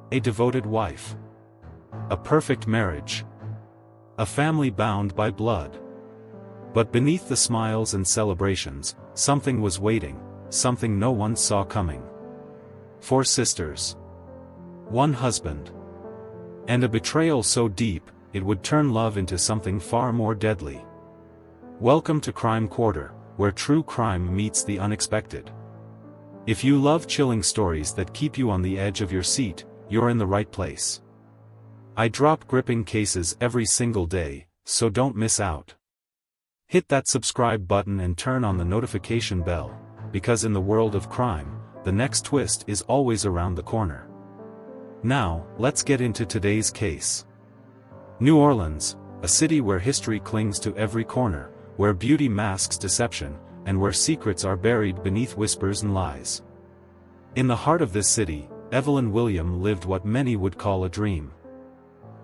A devoted wife. A perfect marriage. A family bound by blood. But beneath the smiles and celebrations, something was waiting, something no one saw coming. 4 sisters. 1 husband. And a betrayal so deep, it would turn love into something far more deadly. Welcome to Crime Quarter, where true crime meets the unexpected. If you love chilling stories that keep you on the edge of your seat, you're in the right place. I drop gripping cases every single day, so don't miss out. Hit that subscribe button and turn on the notification bell, because in the world of crime, the next twist is always around the corner. Now, let's get into today's case. New Orleans, a city where history clings to every corner, where beauty masks deception, and where secrets are buried beneath whispers and lies. In the heart of this city, Evelyn William lived what many would call a dream.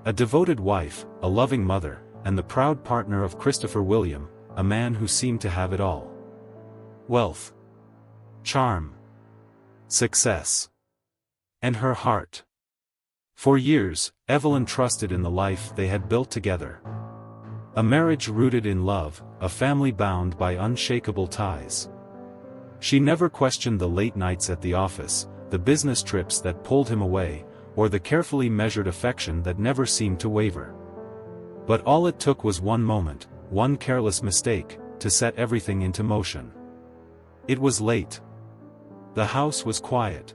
A devoted wife, a loving mother, and the proud partner of Christopher William, a man who seemed to have it all. Wealth. Charm. Success. And her heart. For years, Evelyn trusted in the life they had built together. A marriage rooted in love, a family bound by unshakable ties. She never questioned the late nights at the office, the business trips that pulled him away, or the carefully measured affection that never seemed to waver. But all it took was one moment, one careless mistake, to set everything into motion. It was late. The house was quiet.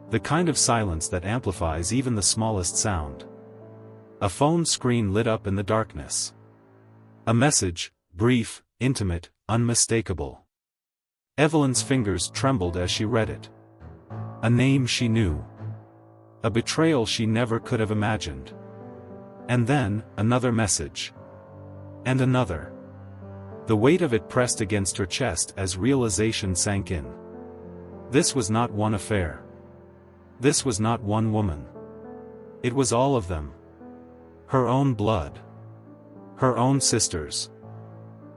The kind of silence that amplifies even the smallest sound. A phone screen lit up in the darkness. A message, brief, intimate, unmistakable. Evelyn's fingers trembled as she read it. A name she knew. A betrayal she never could have imagined. And then, another message. And another. The weight of it pressed against her chest as realization sank in. This was not one affair. This was not one woman. It was all of them. Her own blood. Her own sisters.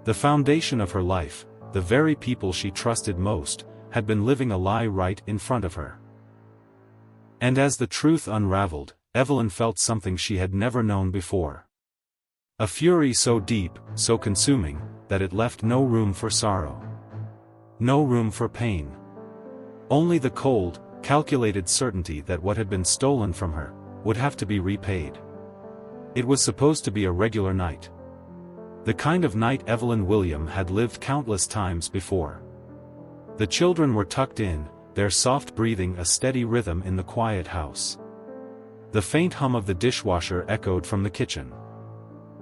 The foundation of her life, the very people she trusted most, had been living a lie right in front of her. And as the truth unraveled, Evelyn felt something she had never known before. A fury so deep, so consuming, that it left no room for sorrow. No room for pain. Only the cold, calculated certainty that what had been stolen from her would have to be repaid. It was supposed to be a regular night. The kind of night Evelyn William had lived countless times before. The children were tucked in, their soft breathing a steady rhythm in the quiet house. The faint hum of the dishwasher echoed from the kitchen.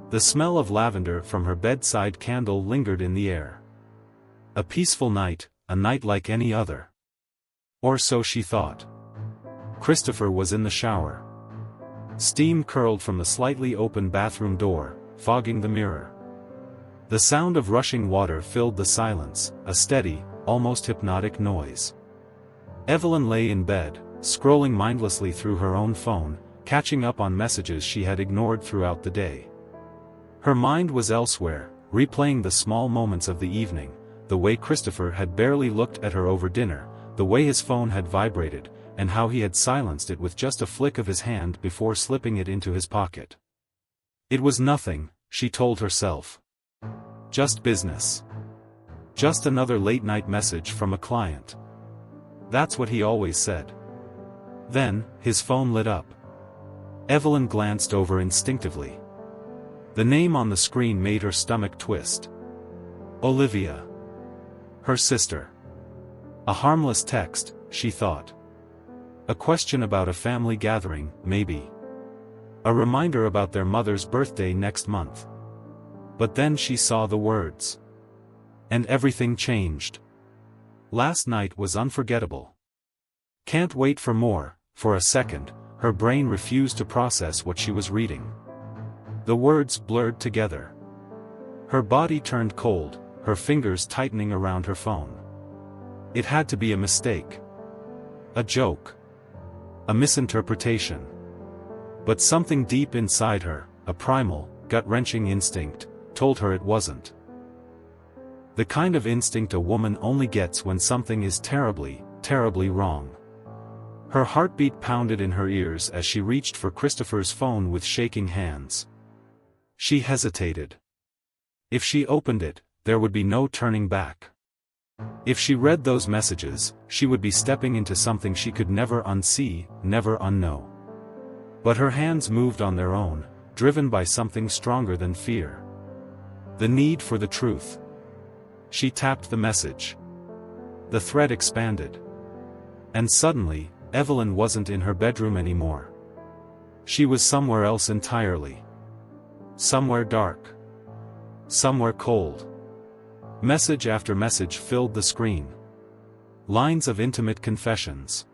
The smell of lavender from her bedside candle lingered in the air. A peaceful night, a night like any other. Or so she thought. Christopher was in the shower. Steam curled from the slightly open bathroom door, fogging the mirror. The sound of rushing water filled the silence, a steady, almost hypnotic noise. Evelyn lay in bed, scrolling mindlessly through her own phone, catching up on messages she had ignored throughout the day. Her mind was elsewhere, replaying the small moments of the evening, the way Christopher had barely looked at her over dinner, the way his phone had vibrated, and how he had silenced it with just a flick of his hand before slipping it into his pocket. It was nothing, she told herself. Just business. Just another late-night message from a client. That's what he always said. Then, his phone lit up. Evelyn glanced over instinctively. The name on the screen made her stomach twist. Olivia. Her sister. A harmless text, she thought. A question about a family gathering, maybe. A reminder about their mother's birthday next month. But then she saw the words. And everything changed. Last night was unforgettable. Can't wait for more. For a second, her brain refused to process what she was reading. The words blurred together. Her body turned cold, her fingers tightening around her phone. It had to be a mistake. A joke. A misinterpretation. But something deep inside her, a primal, gut-wrenching instinct, told her it wasn't. The kind of instinct a woman only gets when something is terribly, terribly wrong. Her heartbeat pounded in her ears as she reached for Christopher's phone with shaking hands. She hesitated. If she opened it, there would be no turning back. If she read those messages, she would be stepping into something she could never unsee, never unknow. But her hands moved on their own, driven by something stronger than fear. The need for the truth. She tapped the message. The thread expanded. And suddenly, Evelyn wasn't in her bedroom anymore. She was somewhere else entirely. Somewhere dark. Somewhere cold. Message after message filled the screen. Lines of intimate confessions.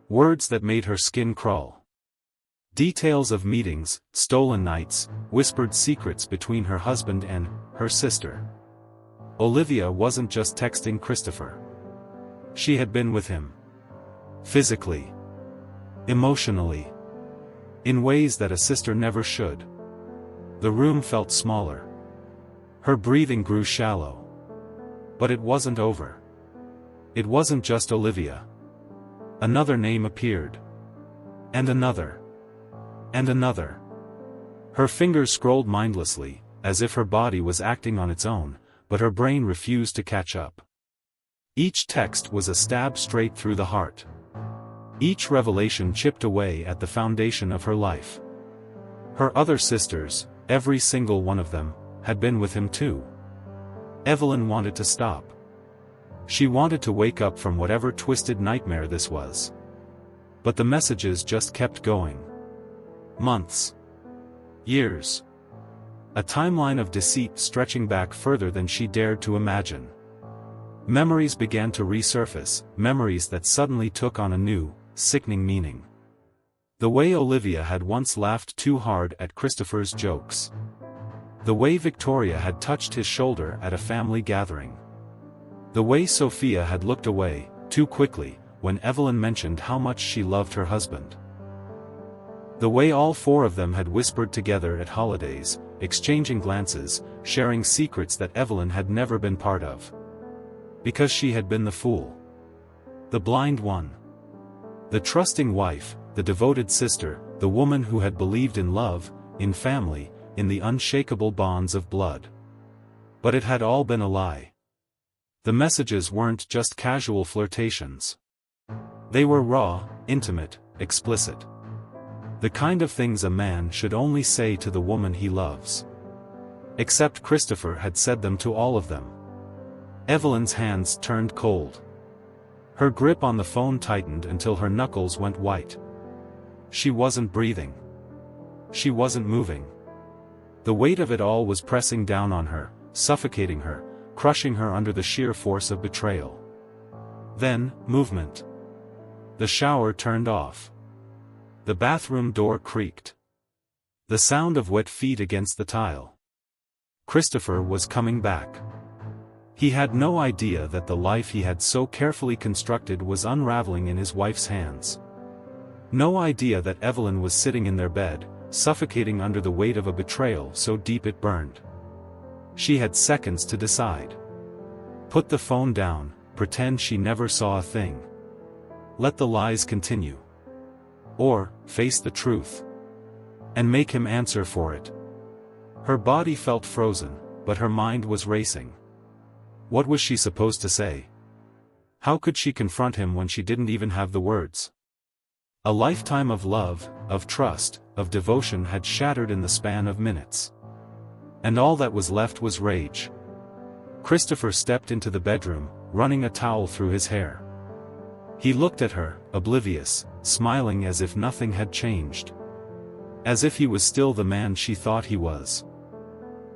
Words that made her skin crawl. Details of meetings, stolen nights, whispered secrets between her husband and her sister. Olivia wasn't just texting Christopher. She had been with him. Physically. Emotionally. In ways that a sister never should. The room felt smaller. Her breathing grew shallow. But it wasn't over. It wasn't just Olivia. Another name appeared. And another. And another. Her fingers scrolled mindlessly, as if her body was acting on its own, but her brain refused to catch up. Each text was a stab straight through the heart. Each revelation chipped away at the foundation of her life. Her other sisters, every single one of them, had been with him too. Evelyn wanted to stop. She wanted to wake up from whatever twisted nightmare this was. But the messages just kept going. Months. Years. A timeline of deceit stretching back further than she dared to imagine. Memories began to resurface, memories that suddenly took on a new, sickening meaning. The way Olivia had once laughed too hard at Christopher's jokes. The way Victoria had touched his shoulder at a family gathering. The way Sophia had looked away, too quickly, when Evelyn mentioned how much she loved her husband. The way all four of them had whispered together at holidays, exchanging glances, sharing secrets that Evelyn had never been part of. Because she had been the fool. The blind one. The trusting wife, the devoted sister, the woman who had believed in love, in family, in the unshakable bonds of blood. But it had all been a lie. The messages weren't just casual flirtations. They were raw, intimate, explicit. The kind of things a man should only say to the woman he loves. Except Christopher had said them to all of them. Evelyn's hands turned cold. Her grip on the phone tightened until her knuckles went white. She wasn't breathing. She wasn't moving. The weight of it all was pressing down on her, suffocating her, crushing her under the sheer force of betrayal. Then, movement. The shower turned off. The bathroom door creaked. The sound of wet feet against the tile. Christopher was coming back. He had no idea that the life he had so carefully constructed was unraveling in his wife's hands. No idea that Evelyn was sitting in their bed, suffocating under the weight of a betrayal so deep it burned. She had seconds to decide. Put the phone down, pretend she never saw a thing. Let the lies continue. Or, face the truth. And make him answer for it. Her body felt frozen, but her mind was racing. What was she supposed to say? How could she confront him when she didn't even have the words? A lifetime of love, of trust, of devotion had shattered in the span of minutes. And all that was left was rage. Christopher stepped into the bedroom, running a towel through his hair. He looked at her, oblivious, smiling as if nothing had changed. As if he was still the man she thought he was.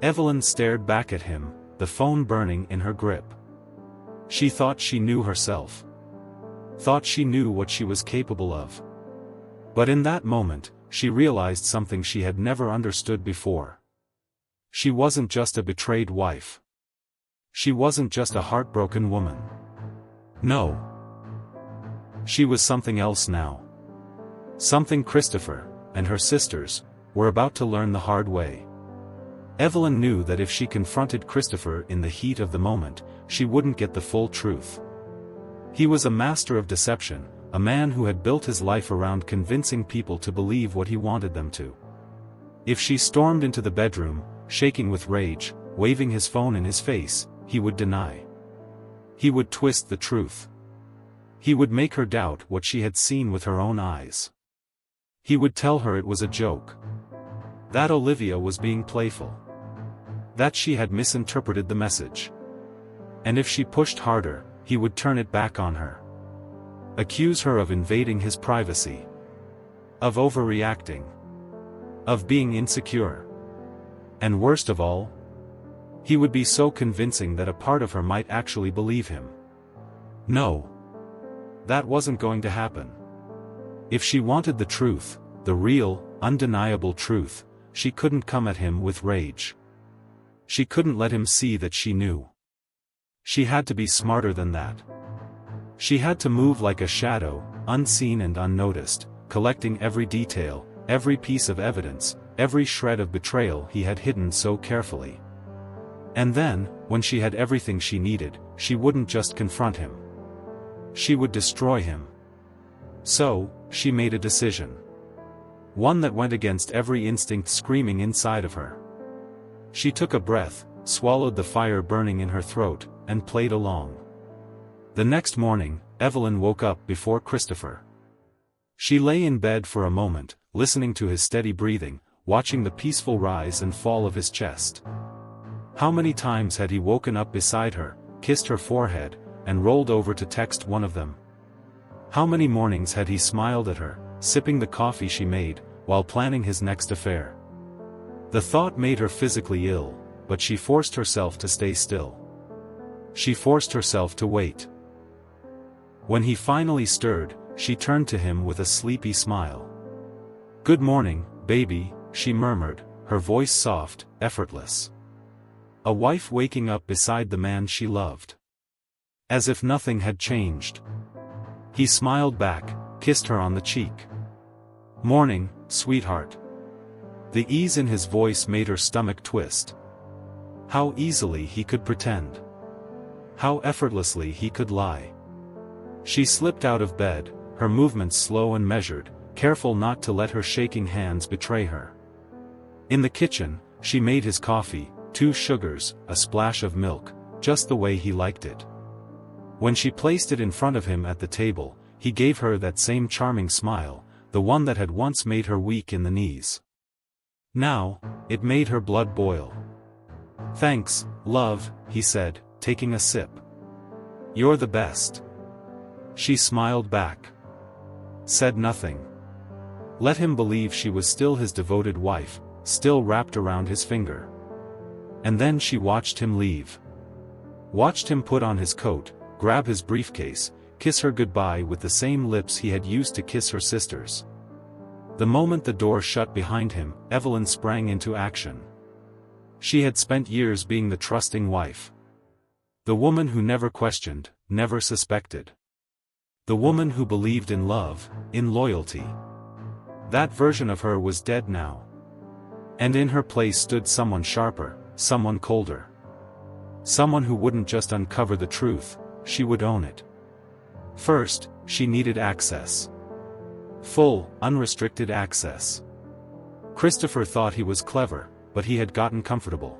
Evelyn stared back at him, the phone burning in her grip. She thought she knew herself. Thought she knew what she was capable of. But in that moment, she realized something she had never understood before. She wasn't just a betrayed wife. She wasn't just a heartbroken woman. No. She was something else now. Something Christopher, and her sisters, were about to learn the hard way. Evelyn knew that if she confronted Christopher in the heat of the moment, she wouldn't get the full truth. He was a master of deception, a man who had built his life around convincing people to believe what he wanted them to. If she stormed into the bedroom, shaking with rage, waving his phone in his face, he would deny. He would twist the truth. He would make her doubt what she had seen with her own eyes. He would tell her it was a joke. That Olivia was being playful. That she had misinterpreted the message. And if she pushed harder, he would turn it back on her. Accuse her of invading his privacy. Of overreacting. Of being insecure. And worst of all, he would be so convincing that a part of her might actually believe him. No. That wasn't going to happen. If she wanted the truth, the real, undeniable truth, she couldn't come at him with rage. She couldn't let him see that she knew. She had to be smarter than that. She had to move like a shadow, unseen and unnoticed, collecting every detail, every piece of evidence, every shred of betrayal he had hidden so carefully. And then, when she had everything she needed, she wouldn't just confront him. She would destroy him. So, she made a decision. One that went against every instinct screaming inside of her. She took a breath, swallowed the fire burning in her throat, and played along. The next morning, Evelyn woke up before Christopher. She lay in bed for a moment, listening to his steady breathing, watching the peaceful rise and fall of his chest. How many times had he woken up beside her, kissed her forehead, and rolled over to text one of them? How many mornings had he smiled at her, sipping the coffee she made, while planning his next affair? The thought made her physically ill, but she forced herself to stay still. She forced herself to wait. When he finally stirred, she turned to him with a sleepy smile. "Good morning, baby," she murmured, her voice soft, effortless. A wife waking up beside the man she loved. As if nothing had changed. He smiled back, kissed her on the cheek. "Morning, sweetheart." The ease in his voice made her stomach twist. How easily he could pretend. How effortlessly he could lie. She slipped out of bed, her movements slow and measured, careful not to let her shaking hands betray her. In the kitchen, she made his coffee, 2 sugars, a splash of milk, just the way he liked it. When she placed it in front of him at the table, he gave her that same charming smile, the one that had once made her weak in the knees. Now, it made her blood boil. "Thanks, love," he said, taking a sip. "You're the best." She smiled back. Said nothing. Let him believe she was still his devoted wife, still wrapped around his finger. And then she watched him leave. Watched him put on his coat, grab his briefcase, kiss her goodbye with the same lips he had used to kiss her sisters. The moment the door shut behind him, Evelyn sprang into action. She had spent years being the trusting wife. The woman who never questioned, never suspected. The woman who believed in love, in loyalty. That version of her was dead now. And in her place stood someone sharper, someone colder. Someone who wouldn't just uncover the truth, she would own it. First, she needed access. Full, unrestricted access. Christopher thought he was clever, but he had gotten comfortable.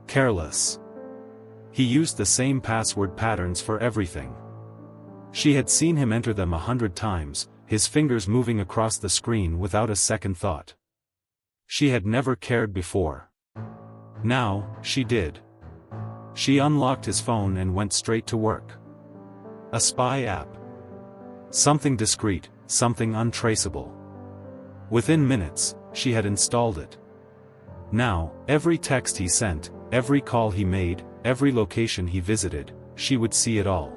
Careless. He used the same password patterns for everything. She had seen him enter them 100 times, his fingers moving across the screen without a second thought. She had never cared before. Now, she did. She unlocked his phone and went straight to work. A spy app. Something discreet, something untraceable. Within minutes, she had installed it. Now, every text he sent, every call he made, every location he visited, she would see it all.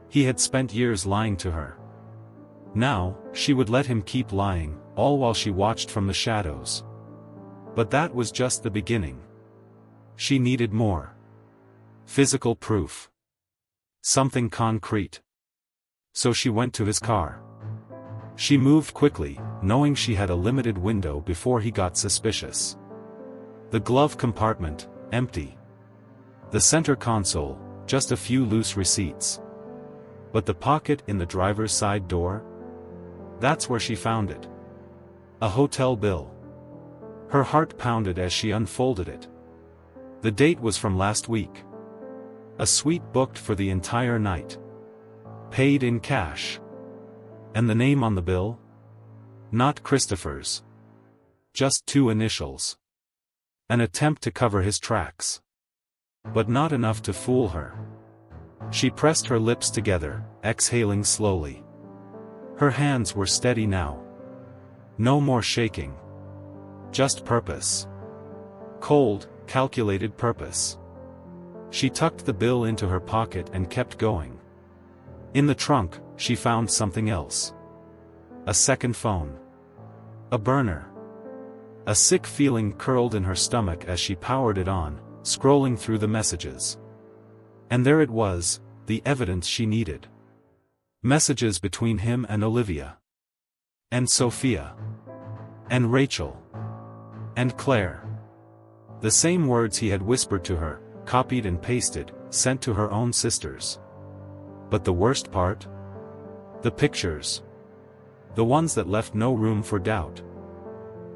He had spent years lying to her. Now, she would let him keep lying, all while she watched from the shadows. But that was just the beginning. She needed more. Physical proof. Something concrete. So she went to his car. She moved quickly, knowing she had a limited window before he got suspicious. The glove compartment, empty. The center console, just a few loose receipts. But the pocket in the driver's side door? That's where she found it. A hotel bill. Her heart pounded as she unfolded it. The date was from last week. A suite booked for the entire night. Paid in cash. And the name on the bill? Not Christopher's. Just 2 initials. An attempt to cover his tracks. But not enough to fool her. She pressed her lips together, exhaling slowly. Her hands were steady now. No more shaking. Just purpose. Cold, calculated purpose. She tucked the bill into her pocket and kept going. In the trunk, she found something else. A second phone. A burner. A sick feeling curled in her stomach as she powered it on, scrolling through the messages. And there it was, the evidence she needed. Messages between him and Olivia. And Sophia. And Rachel. And Claire. The same words he had whispered to her, copied and pasted, sent to her own sisters. But the worst part? The pictures. The ones that left no room for doubt.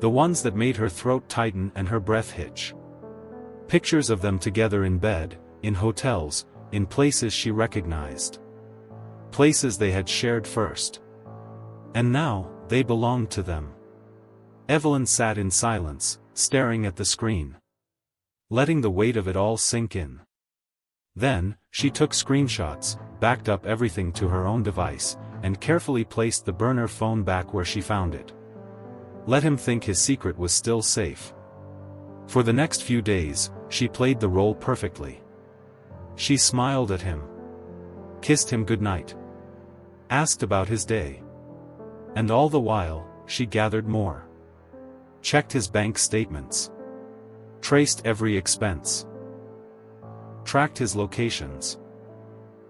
The ones that made her throat tighten and her breath hitch. Pictures of them together in bed, in hotels, in places she recognized. Places they had shared first. And now, they belonged to them. Evelyn sat in silence, staring at the screen. Letting the weight of it all sink in. Then, she took screenshots, backed up everything to her own device, and carefully placed the burner phone back where she found it. Let him think his secret was still safe. For the next few days, she played the role perfectly. She smiled at him. Kissed him goodnight. Asked about his day. And all the while, she gathered more. Checked his bank statements. Traced every expense. Tracked his locations.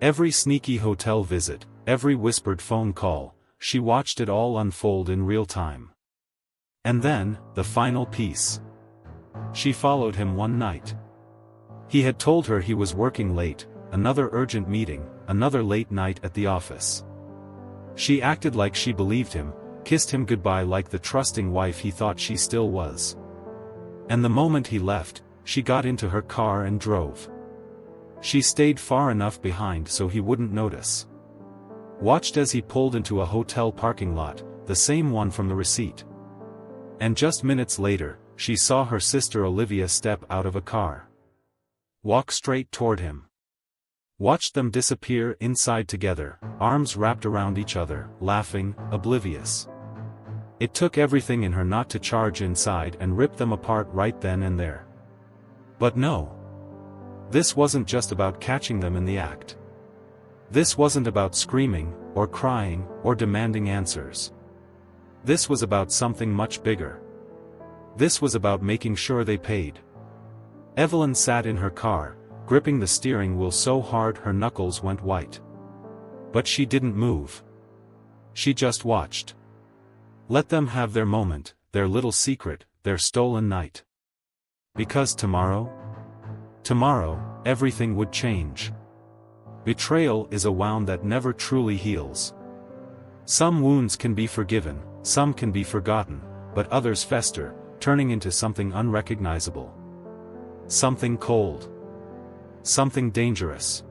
Every sneaky hotel visit, every whispered phone call, she watched it all unfold in real time. And then, the final piece. She followed him one night. He had told her he was working late, another urgent meeting, another late night at the office. She acted like she believed him, kissed him goodbye like the trusting wife he thought she still was. And the moment he left, she got into her car and drove. She stayed far enough behind so he wouldn't notice. Watched as he pulled into a hotel parking lot, the same one from the receipt. And just minutes later, she saw her sister Olivia step out of a car. Walk straight toward him. Watched them disappear inside together, arms wrapped around each other, laughing, oblivious. It took everything in her not to charge inside and rip them apart right then and there. But no. This wasn't just about catching them in the act. This wasn't about screaming, or crying, or demanding answers. This was about something much bigger. This was about making sure they paid. Evelyn sat in her car, gripping the steering wheel so hard her knuckles went white. But she didn't move. She just watched. Let them have their moment, their little secret, their stolen night. Because tomorrow, everything would change. Betrayal is a wound that never truly heals. Some wounds can be forgiven, some can be forgotten, but others fester, turning into something unrecognizable. Something cold. Something dangerous.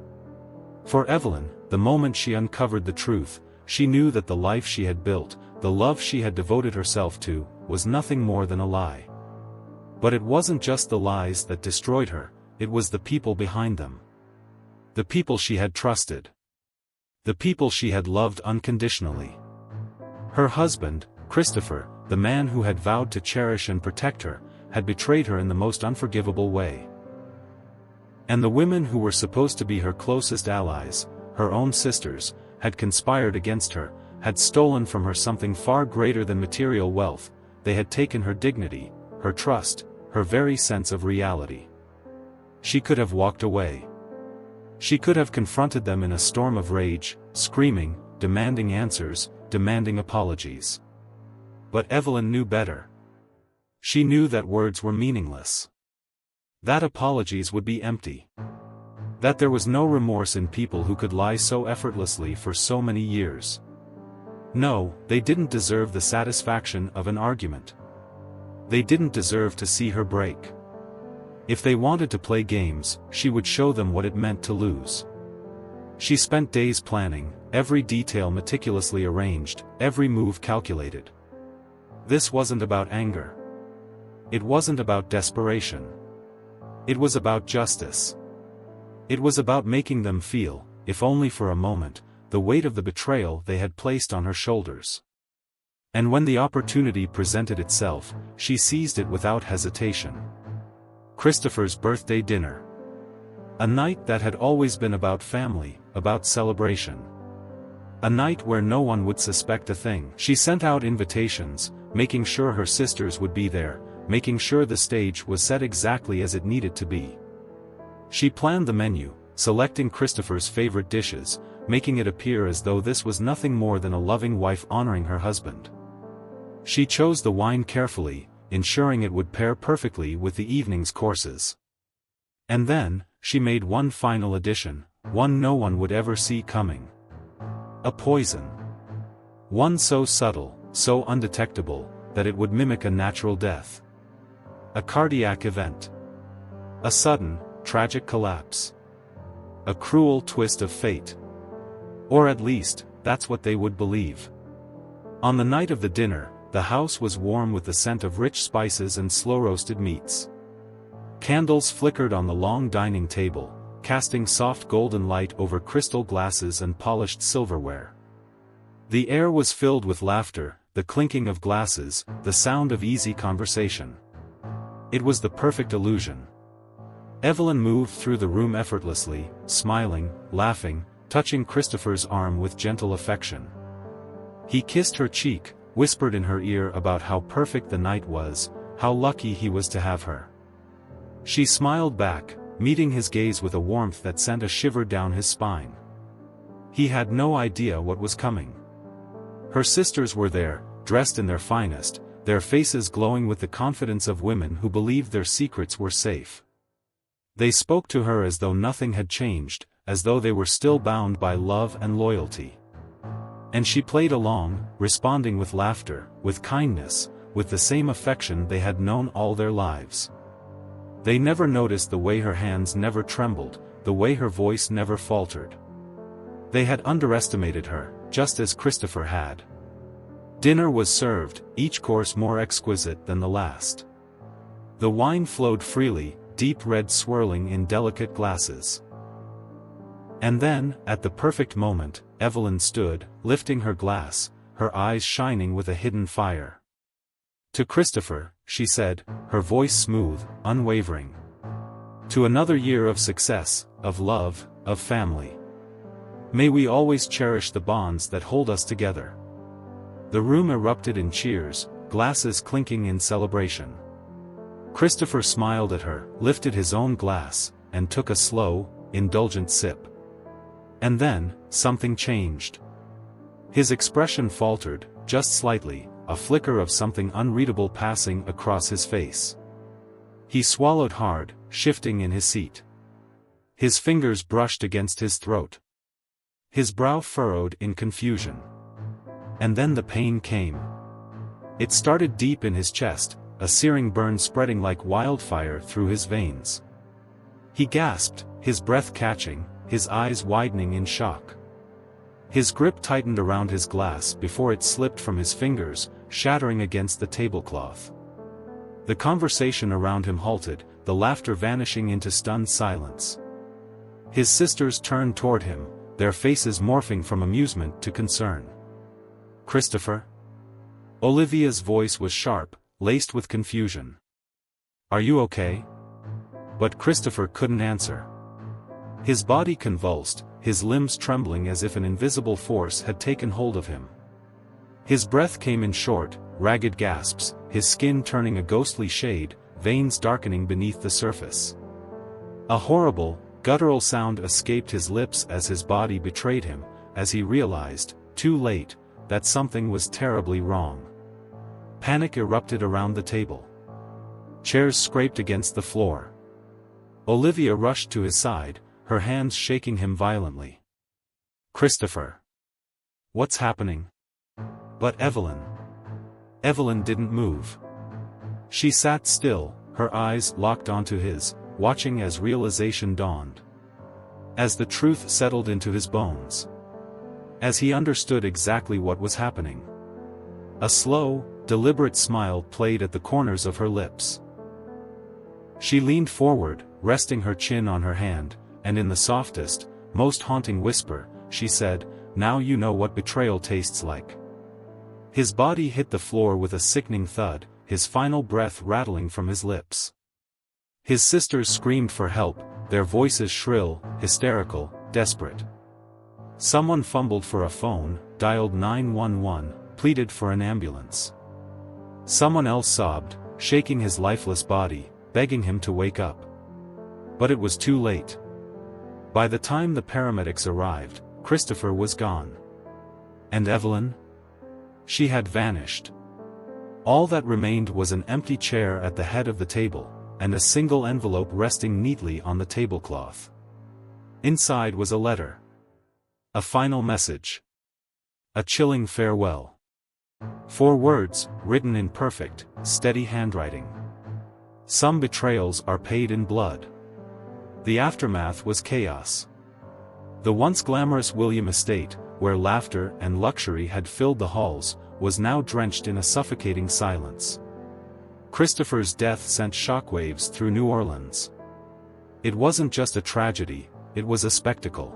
For Evelyn, the moment she uncovered the truth, she knew that the life she had built, the love she had devoted herself to, was nothing more than a lie. But it wasn't just the lies that destroyed her, it was the people behind them. The people she had trusted. The people she had loved unconditionally. Her husband, Christopher, the man who had vowed to cherish and protect her, had betrayed her in the most unforgivable way. And the women who were supposed to be her closest allies, her own sisters, had conspired against her, had stolen from her something far greater than material wealth. They had taken her dignity, her trust, her very sense of reality. She could have walked away. She could have confronted them in a storm of rage, screaming, demanding answers, demanding apologies. But Evelyn knew better. She knew that words were meaningless. That apologies would be empty. That there was no remorse in people who could lie so effortlessly for so many years. No, they didn't deserve the satisfaction of an argument. They didn't deserve to see her break. If they wanted to play games, she would show them what it meant to lose. She spent days planning, every detail meticulously arranged, every move calculated. This wasn't about anger. It wasn't about desperation. It was about justice. It was about making them feel, if only for a moment, the weight of the betrayal they had placed on her shoulders. And when the opportunity presented itself, she seized it without hesitation. Christopher's birthday dinner. A night that had always been about family, about celebration. A night where no one would suspect a thing. She sent out invitations, making sure her sisters would be there, making sure the stage was set exactly as it needed to be. She planned the menu, selecting Christopher's favorite dishes, making it appear as though this was nothing more than a loving wife honoring her husband. She chose the wine carefully, ensuring it would pair perfectly with the evening's courses. And then, she made one final addition, one no one would ever see coming. A poison. One so subtle, so undetectable, that it would mimic a natural death. A cardiac event. A sudden, tragic collapse. A cruel twist of fate. Or at least, that's what they would believe. On the night of the dinner, the house was warm with the scent of rich spices and slow-roasted meats. Candles flickered on the long dining table, casting soft golden light over crystal glasses and polished silverware. The air was filled with laughter, the clinking of glasses, the sound of easy conversation. It was the perfect illusion. Evelyn moved through the room effortlessly, smiling, laughing, touching Christopher's arm with gentle affection. He kissed her cheek, whispered in her ear about how perfect the night was, how lucky he was to have her. She smiled back, meeting his gaze with a warmth that sent a shiver down his spine. He had no idea what was coming. Her sisters were there, dressed in their finest, their faces glowing with the confidence of women who believed their secrets were safe. They spoke to her as though nothing had changed, as though they were still bound by love and loyalty. And she played along, responding with laughter, with kindness, with the same affection they had known all their lives. They never noticed the way her hands never trembled, the way her voice never faltered. They had underestimated her, just as Christopher had. Dinner was served, each course more exquisite than the last. The wine flowed freely, deep red swirling in delicate glasses. And then, at the perfect moment, Evelyn stood, lifting her glass, her eyes shining with a hidden fire. To Christopher, she said, her voice smooth, unwavering. To another year of success, of love, of family. May we always cherish the bonds that hold us together. The room erupted in cheers, glasses clinking in celebration. Christopher smiled at her, lifted his own glass, and took a slow, indulgent sip. And then, something changed. His expression faltered, just slightly, a flicker of something unreadable passing across his face. He swallowed hard, shifting in his seat. His fingers brushed against his throat. His brow furrowed in confusion. And then the pain came. It started deep in his chest, a searing burn spreading like wildfire through his veins. He gasped, his breath catching, his eyes widening in shock. His grip tightened around his glass before it slipped from his fingers, shattering against the tablecloth. The conversation around him halted, the laughter vanishing into stunned silence. His sisters turned toward him, their faces morphing from amusement to concern. "Christopher?" Olivia's voice was sharp, laced with confusion. "Are you okay?" But Christopher couldn't answer. His body convulsed, his limbs trembling as if an invisible force had taken hold of him. His breath came in short, ragged gasps, his skin turning a ghostly shade, veins darkening beneath the surface. A horrible, guttural sound escaped his lips as his body betrayed him, as he realized, too late, that something was terribly wrong. Panic erupted around the table. Chairs scraped against the floor. Olivia rushed to his side, her hands shaking him violently. "Christopher! What's happening?" But Evelyn didn't move. She sat still, her eyes locked onto his, watching as realization dawned. As the truth settled into his bones. As he understood exactly what was happening. A slow, deliberate smile played at the corners of her lips. She leaned forward, resting her chin on her hand, and in the softest, most haunting whisper, she said, "Now you know what betrayal tastes like." His body hit the floor with a sickening thud, his final breath rattling from his lips. His sisters screamed for help, their voices shrill, hysterical, desperate. Someone fumbled for a phone, dialed 911, pleaded for an ambulance. Someone else sobbed, shaking his lifeless body, begging him to wake up. But it was too late. By the time the paramedics arrived, Christopher was gone. And Evelyn? She had vanished. All that remained was an empty chair at the head of the table, and a single envelope resting neatly on the tablecloth. Inside was a letter. A final message. A chilling farewell. 4 words, written in perfect, steady handwriting. Some betrayals are paid in blood. The aftermath was chaos. The once glamorous William estate, where laughter and luxury had filled the halls, was now drenched in a suffocating silence. Christopher's death sent shockwaves through New Orleans. It wasn't just a tragedy, it was a spectacle.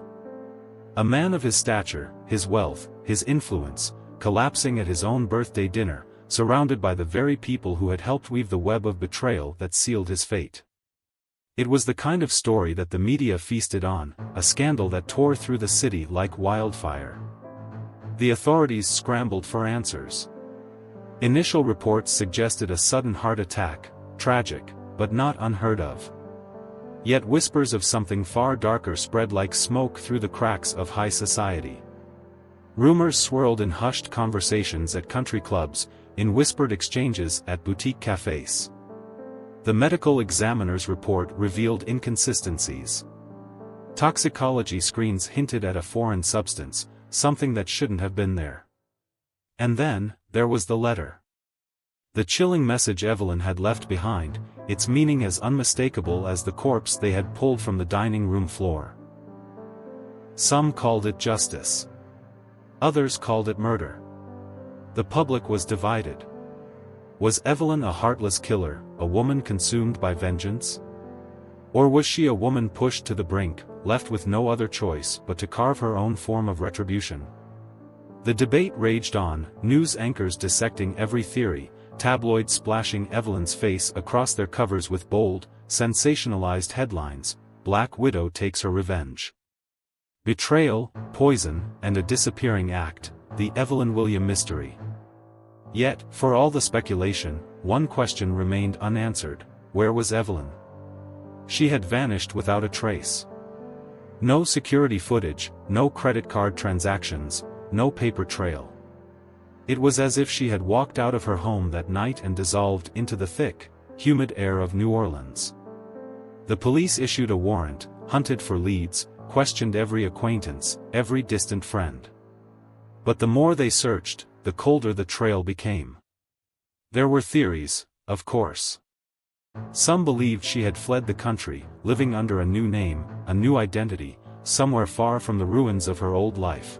A man of his stature, his wealth, his influence, collapsing at his own birthday dinner, surrounded by the very people who had helped weave the web of betrayal that sealed his fate. It was the kind of story that the media feasted on, a scandal that tore through the city like wildfire. The authorities scrambled for answers. Initial reports suggested a sudden heart attack, tragic, but not unheard of. Yet whispers of something far darker spread like smoke through the cracks of high society. Rumors swirled in hushed conversations at country clubs, in whispered exchanges at boutique cafes. The medical examiner's report revealed inconsistencies. Toxicology screens hinted at a foreign substance, something that shouldn't have been there. And then, there was the letter. The chilling message Evelyn had left behind, its meaning as unmistakable as the corpse they had pulled from the dining room floor. Some called it justice. Others called it murder. The public was divided. Was Evelyn a heartless killer, a woman consumed by vengeance? Or was she a woman pushed to the brink, left with no other choice but to carve her own form of retribution? The debate raged on, news anchors dissecting every theory, tabloids splashing Evelyn's face across their covers with bold, sensationalized headlines, "Black Widow takes her revenge." Betrayal, poison, and a disappearing act, the Evelyn William mystery. Yet, for all the speculation, one question remained unanswered: where was Evelyn? She had vanished without a trace. No security footage, no credit card transactions, no paper trail. It was as if she had walked out of her home that night and dissolved into the thick, humid air of New Orleans. The police issued a warrant, hunted for leads, questioned every acquaintance, every distant friend. But the more they searched, the colder the trail became. There were theories, of course. Some believed she had fled the country, living under a new name, a new identity, somewhere far from the ruins of her old life.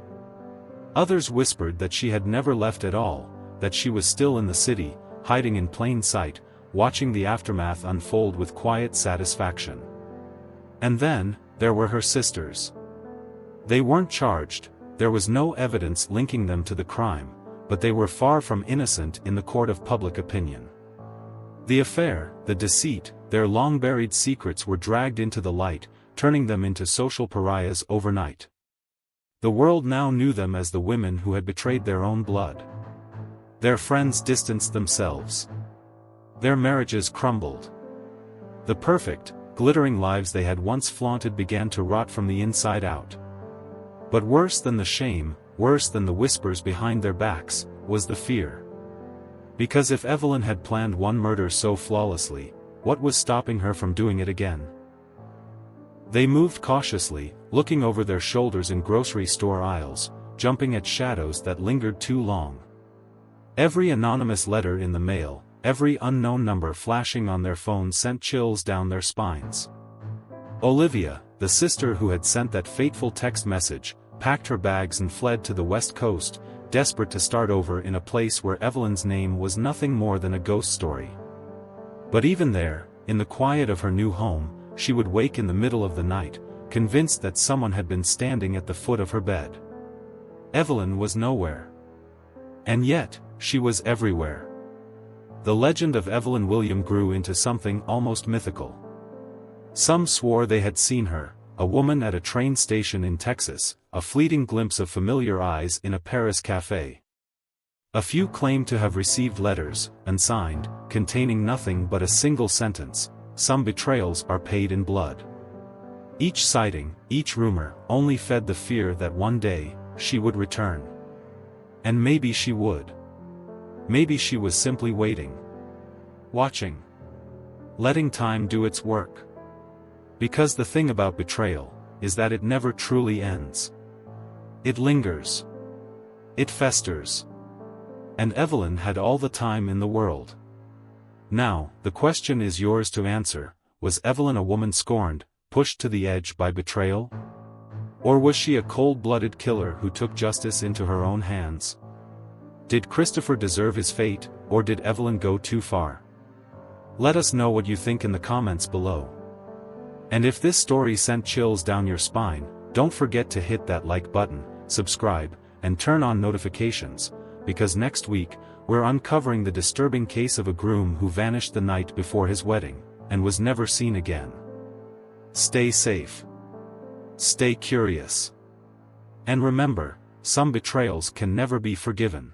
Others whispered that she had never left at all, that she was still in the city, hiding in plain sight, watching the aftermath unfold with quiet satisfaction. And then, there were her sisters. They weren't charged, there was no evidence linking them to the crime, but they were far from innocent in the court of public opinion. The affair, the deceit, their long-buried secrets were dragged into the light, turning them into social pariahs overnight. The world now knew them as the women who had betrayed their own blood. Their friends distanced themselves. Their marriages crumbled. The perfect, glittering lives they had once flaunted began to rot from the inside out. But worse than the shame, worse than the whispers behind their backs, was the fear. Because if Evelyn had planned one murder so flawlessly, what was stopping her from doing it again? They moved cautiously, looking over their shoulders in grocery store aisles, jumping at shadows that lingered too long. Every anonymous letter in the mail, every unknown number flashing on their phones sent chills down their spines. Olivia, the sister who had sent that fateful text message, packed her bags and fled to the West Coast, desperate to start over in a place where Evelyn's name was nothing more than a ghost story. But even there, in the quiet of her new home, she would wake in the middle of the night, convinced that someone had been standing at the foot of her bed. Evelyn was nowhere. And yet, she was everywhere. The legend of Evelyn William grew into something almost mythical. Some swore they had seen her, a woman at a train station in Texas, a fleeting glimpse of familiar eyes in a Paris café. A few claimed to have received letters, unsigned, containing nothing but a single sentence: "Some betrayals are paid in blood." Each sighting, each rumor, only fed the fear that one day, she would return. And maybe she would. Maybe she was simply waiting. Watching. Letting time do its work. Because the thing about betrayal, is that it never truly ends. It lingers. It festers. And Evelyn had all the time in the world. Now, the question is yours to answer: was Evelyn a woman scorned, pushed to the edge by betrayal? Or was she a cold-blooded killer who took justice into her own hands? Did Christopher deserve his fate, or did Evelyn go too far? Let us know what you think in the comments below. And if this story sent chills down your spine, don't forget to hit that like button, subscribe, and turn on notifications, because next week, we're uncovering the disturbing case of a groom who vanished the night before his wedding, and was never seen again. Stay safe. Stay curious. And remember, some betrayals can never be forgiven.